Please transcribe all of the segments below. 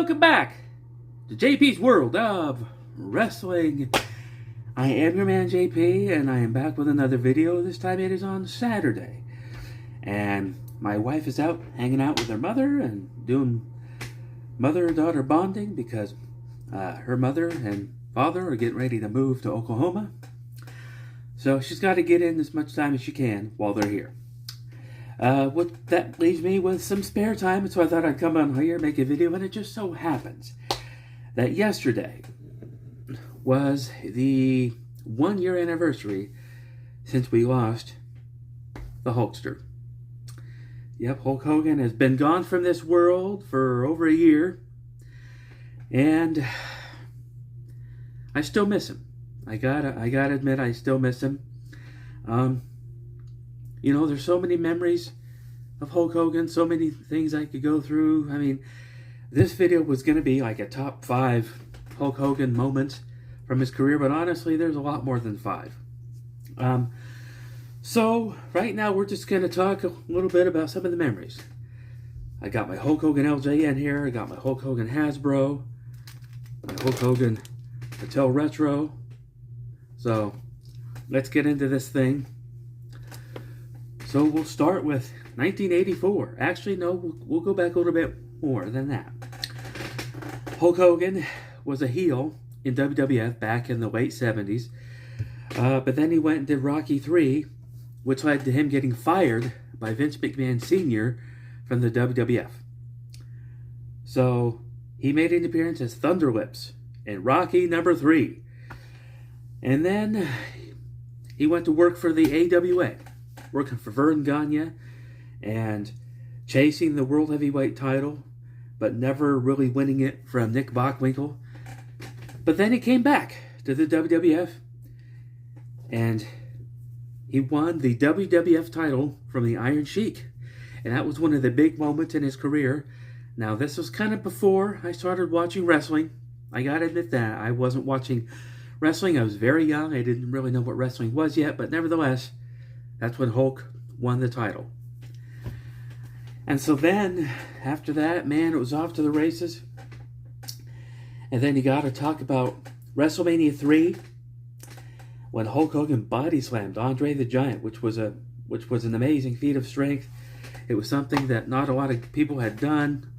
welcome back to J.P.'s World of Wrestling. I am your man J.P. and I am back with another video. This time it is on Saturday. And my wife is out hanging out with her mother and doing mother-daughter bonding because her mother and father are getting ready to move to Oklahoma. So she's got to get in as much time as she can while they're here. That leaves me with some spare time, so I thought I'd come on here and make a video, and it just so happens that yesterday was the 1-year anniversary since we lost the Hulkster. Yep, Hulk Hogan has been gone from this world for over a year, and I still miss him. I gotta admit, I still miss him. You know, there's so many memories of Hulk Hogan, so many things I could go through. I mean, this video was going to be like a top 5 Hulk Hogan moments from his career, but honestly, there's a lot more than 5. So, right now, we're just going to talk a little bit about some of the memories. I got my Hulk Hogan LJN here, I got my Hulk Hogan Hasbro, my Hulk Hogan Mattel Retro. So, let's get into this thing. So we'll start with 1984. Actually, no, we'll go back a little bit more than that. Hulk Hogan was a heel in WWF back in the late 70s. But then he went and did Rocky III, which led to him getting fired by Vince McMahon Sr. from the WWF. So he made an appearance as Thunder Lips in Rocky #3. And then he went to work for the AWA. Working for Vern Gagne and chasing the World Heavyweight title, but never really winning it from Nick Bockwinkel. But then he came back to the WWF and he won the WWF title from the Iron Sheik. And that was one of the big moments in his career. Now, this was kind of before I started watching wrestling. I gotta admit that. I wasn't watching wrestling. I was very young. I didn't really know what wrestling was yet, but nevertheless, that's when Hulk won the title. And so then, after that, man, it was off to the races. And then you got to talk about WrestleMania 3, when Hulk Hogan body slammed Andre the Giant, which was an amazing feat of strength. It was something that not a lot of people had done,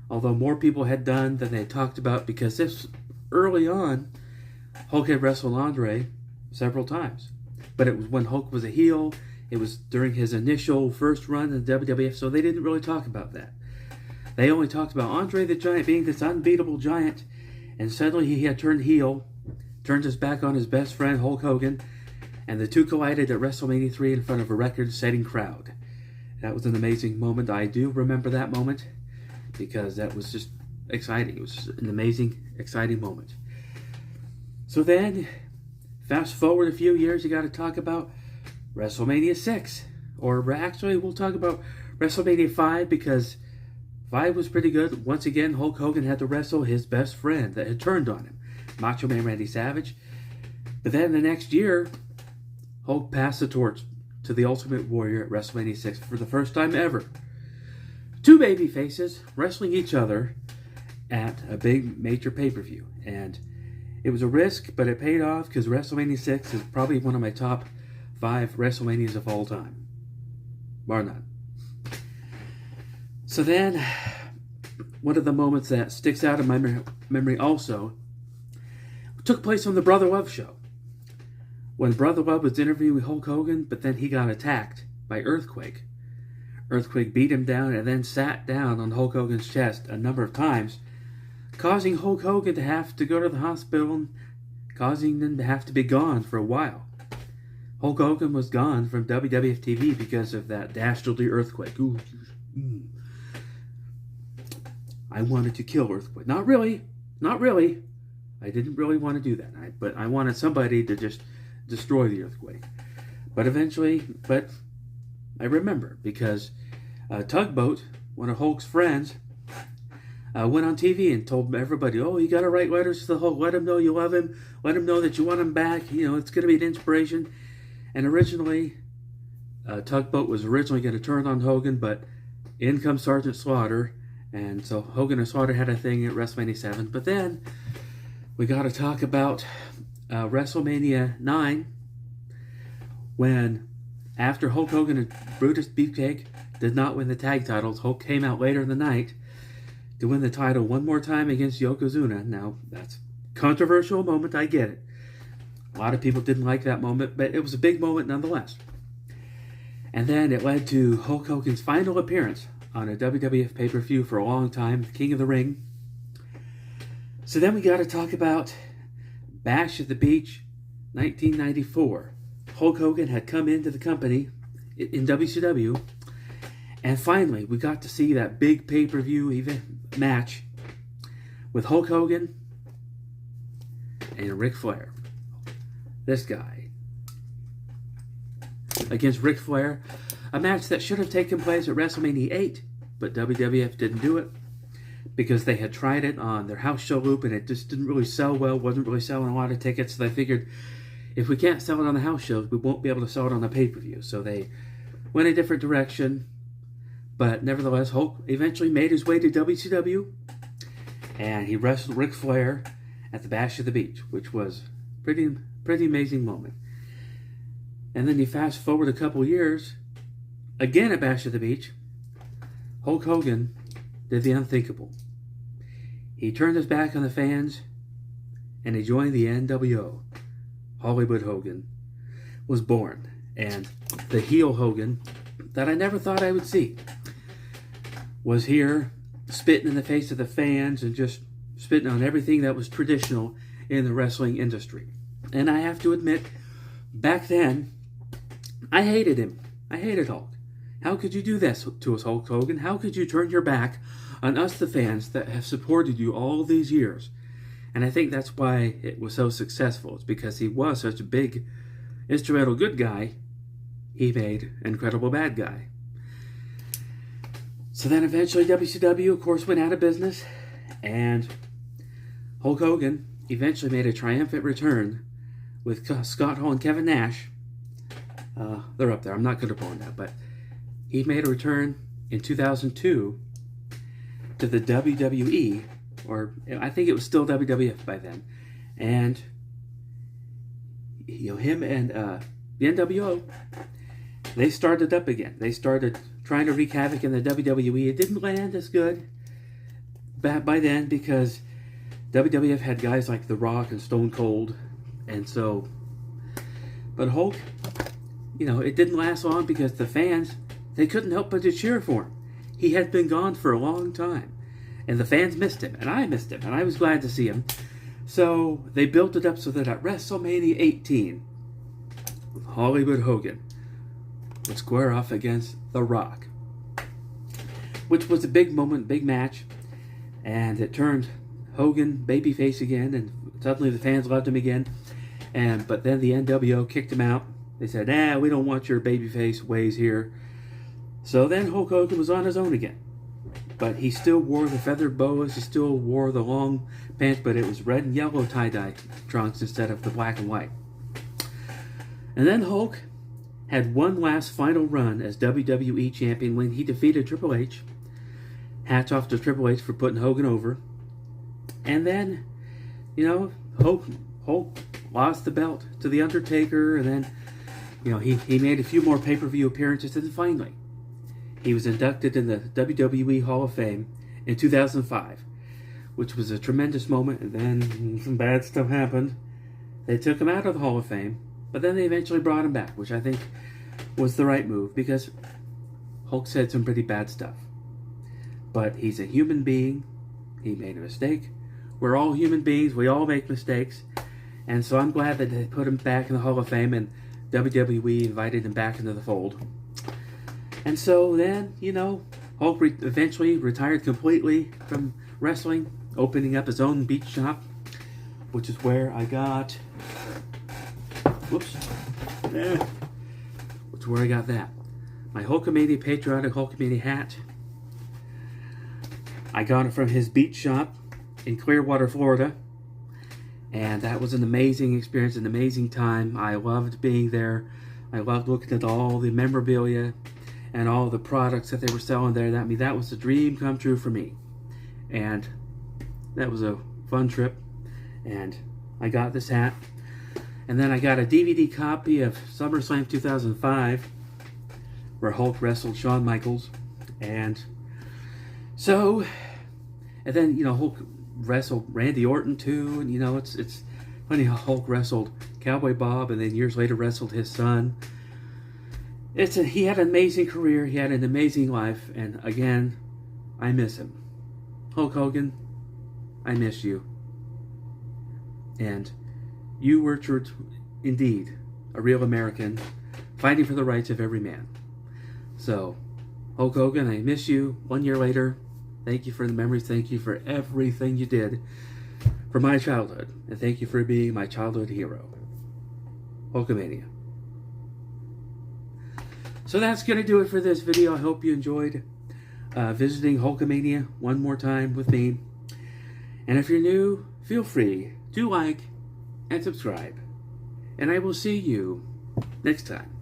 although more people had done than they talked about, because this early on, Hulk had wrestled Andre several times. But it was when Hulk was a heel. It was during his initial first run in the WWF, so they didn't really talk about that. They only talked about Andre the Giant being this unbeatable giant, and suddenly he had turned heel, turned his back on his best friend Hulk Hogan, and the two collided at WrestleMania 3 in front of a record-setting crowd. That was an amazing moment. I do remember that moment because that was just exciting. It was an amazing, exciting moment. So then, fast forward a few years, you got to talk about WrestleMania 6. Or actually, we'll talk about WrestleMania 5 because 5 was pretty good. Once again, Hulk Hogan had to wrestle his best friend that had turned on him, Macho Man Randy Savage. But then the next year, Hulk passed the torch to the Ultimate Warrior at WrestleMania 6 for the first time ever. 2 baby faces wrestling each other at a big major pay-per-view. And it was a risk, but it paid off because WrestleMania 6 is probably one of my top 5 WrestleManias of all time. Bar none. So then, one of the moments that sticks out in my memory also took place on the Brother Love show. When Brother Love was interviewing Hulk Hogan, but then he got attacked by Earthquake. Earthquake beat him down and then sat down on Hulk Hogan's chest a number of times, causing Hulk Hogan to have to go to the hospital and causing him to have to be gone for a while. Hulk Hogan was gone from WWF TV because of that dastardly Earthquake. Ooh. I wanted to kill Earthquake. Not really. I didn't really want to do that. But I wanted somebody to just destroy the Earthquake. But eventually, I remember because Tugboat, one of Hulk's friends, went on TV and told everybody, oh, you got to write letters to the Hulk. Let him know you love him. Let him know that you want him back. You know, it's going to be an inspiration. And originally, Tugboat was originally going to turn on Hogan, but in comes Sergeant Slaughter, And so Hogan and Slaughter had a thing at WrestleMania 7. But then we got to talk about WrestleMania 9, when after Hulk Hogan and Brutus Beefcake did not win the tag titles, Hulk came out later in the night to win the title one more time against Yokozuna. Now, that's a controversial moment, I get it. A lot of people didn't like that moment, but it was a big moment nonetheless. And then it led to Hulk Hogan's final appearance on a WWF pay-per-view for a long time, King of the Ring. So then we got to talk about Bash at the Beach, 1994. Hulk Hogan had come into the company in WCW, and finally we got to see that big pay-per-view event match with Hulk Hogan and Ric Flair. This guy against Ric Flair, a match that should have taken place at WrestleMania 8, but WWF didn't do it because they had tried it on their house show loop and it just didn't really sell well, wasn't really selling a lot of tickets, so they figured if we can't sell it on the house shows, we won't be able to sell it on the pay-per-view. So they went a different direction, but nevertheless, Hulk eventually made his way to WCW, and he wrestled Ric Flair at the Bash of the Beach, which was pretty amazing moment. And then you fast forward a couple years, again at Bash of the Beach, Hulk Hogan did the unthinkable. He turned his back on the fans and he joined the NWO. Hollywood Hogan was born, and the heel Hogan that I never thought I would see was here spitting in the face of the fans and just spitting on everything that was traditional in the wrestling industry. And I have to admit, back then, I hated him. I hated Hulk. How could you do this to us, Hulk Hogan? How could you turn your back on us, the fans, that have supported you all these years? And I think that's why it was so successful. It's because he was such a big, instrumental good guy, he made an incredible bad guy. So then eventually WCW, of course, went out of business, and Hulk Hogan eventually made a triumphant return with Scott Hall and Kevin Nash. They're up there. I'm not going to on that, but he made a return in 2002 to the WWE, or I think it was still WWF by then, and him and the NWO, they started up again. They started trying to wreak havoc in the WWE. It didn't land as good by then because WWF had guys like The Rock and Stone Cold, and so, but Hulk, it didn't last long because the fans, they couldn't help but to cheer for him. He had been gone for a long time, and the fans missed him, and I missed him, and I was glad to see him. So they built it up so that at WrestleMania 18, Hollywood Hogan would square off against The Rock, which was a big moment, big match, and it turned Hogan babyface again, and suddenly the fans loved him again. But then the NWO kicked him out. They said, we don't want your babyface ways here. So then Hulk Hogan was on his own again. But he still wore the feathered boas, he still wore the long pants, but it was red and yellow tie-dye trunks instead of the black and white. And then Hulk had one last final run as WWE champion when he defeated Triple H. Hats off to Triple H for putting Hogan over. And then, Hulk lost the belt to The Undertaker, and then, he made a few more pay-per-view appearances, and finally, he was inducted in the WWE Hall of Fame in 2005, which was a tremendous moment, and then some bad stuff happened. They took him out of the Hall of Fame, but then they eventually brought him back, which I think was the right move, because Hulk said some pretty bad stuff. But he's a human being. He made a mistake. We're all human beings. We all make mistakes. And so I'm glad that they put him back in the Hall of Fame, and WWE invited him back into the fold. And so then, Hulk eventually retired completely from wrestling, opening up his own beach shop, which is where I got, which is where I got that. My Hulkamania Patriotic Hulkamania hat. I got it from his beach shop in Clearwater, Florida. And that was an amazing experience, an amazing time. I loved being there. I loved looking at all the memorabilia and all the products that they were selling there. That was a dream come true for me. And that was a fun trip. And I got this hat. And then I got a DVD copy of SummerSlam 2005, where Hulk wrestled Shawn Michaels. And so, and then, you know, Hulk wrestled Randy Orton too. And, you know, it's funny how Hulk wrestled Cowboy Bob and then years later wrestled his son. He had an amazing career. He had an amazing life. And again, I miss him. Hulk Hogan, I miss you. And you were indeed a real American, fighting for the rights of every man. So, Hulk Hogan, I miss you. 1 year later, thank you for the memories. Thank you for everything you did for my childhood. And thank you for being my childhood hero. Hulkamania. So that's going to do it for this video. I hope you enjoyed visiting Hulkamania one more time with me. And if you're new, feel free to like and subscribe. And I will see you next time.